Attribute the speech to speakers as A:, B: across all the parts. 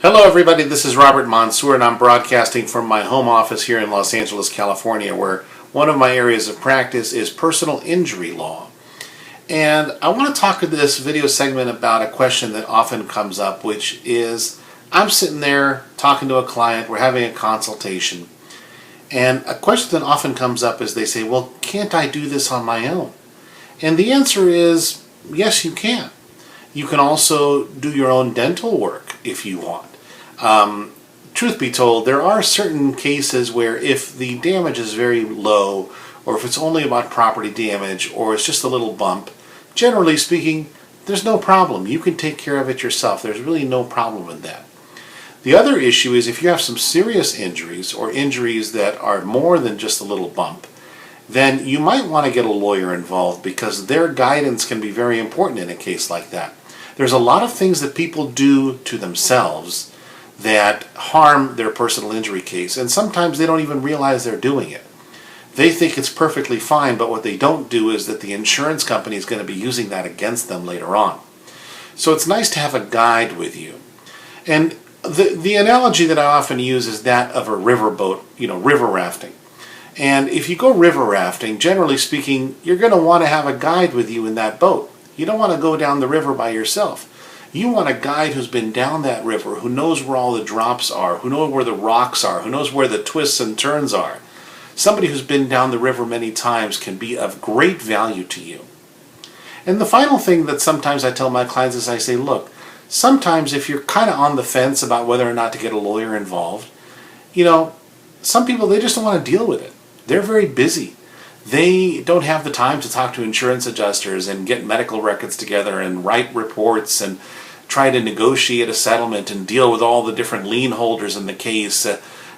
A: Hello everybody, this is Robert Mansour and I'm broadcasting from my home office here in Los Angeles, California, where one of my areas of practice is personal injury law. And I want to talk in this video segment about a question that often comes up, which is I'm sitting there talking to a client, we're having a consultation, and a question that often comes up is they say, well, can't I do this on my own? And the answer is, yes, you can. You can also do your own dental work if you want. Truth be told, there are certain cases where if the damage is very low, or if it's only about property damage, or it's just a little bump, generally speaking, there's no problem. You can take care of it yourself. There's really no problem with that. The other issue is if you have some serious injuries, or injuries that are more than just a little bump, then you might want to get a lawyer involved because their guidance can be very important in a case like that. There's a lot of things that people do to themselves that harm their personal injury case, and sometimes they don't even realize they're doing it. They think it's perfectly fine, but what they don't do is that the insurance company is going to be using that against them later on. So it's nice to have a guide with you. And the analogy that I often use is that of a riverboat, river rafting. And if you go river rafting, generally speaking, you're going to want to have a guide with you in that boat. You don't want to go down the river by yourself. You want a guide who's been down that river, who knows where all the drops are, who knows where the rocks are, who knows where the twists and turns are. Somebody who's been down the river many times can be of great value to you. And the final thing that sometimes I tell my clients is I say, look, sometimes if you're kind of on the fence about whether or not to get a lawyer involved, some people, they just don't want to deal with it. They're very busy. They don't have the time to talk to insurance adjusters and get medical records together and write reports and try to negotiate a settlement and deal with all the different lien holders in the case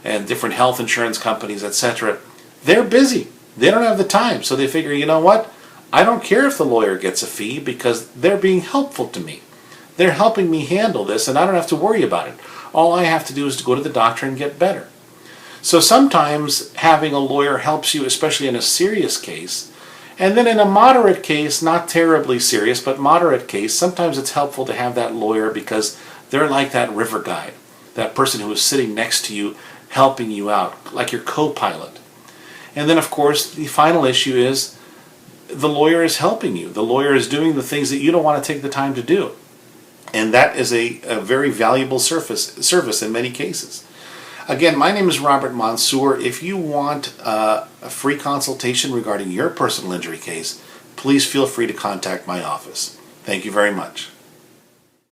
A: and different health insurance companies, etc. They're busy. They don't have the time. So they figure, you know what? I don't care if the lawyer gets a fee because they're being helpful to me. They're helping me handle this and I don't have to worry about it. All I have to do is to go to the doctor and get better. So sometimes having a lawyer helps you, especially in a serious case. And then in a moderate case, not terribly serious, but moderate case, sometimes it's helpful to have that lawyer because they're like that river guide, that person who is sitting next to you, helping you out, like your co-pilot. And then, of course, the final issue is the lawyer is helping you. The lawyer is doing the things that you don't want to take the time to do. And that is a very valuable service in many cases. Again, my name is Robert Mansour. If you want a free consultation regarding your personal injury case, please feel free to contact my office. Thank you very much.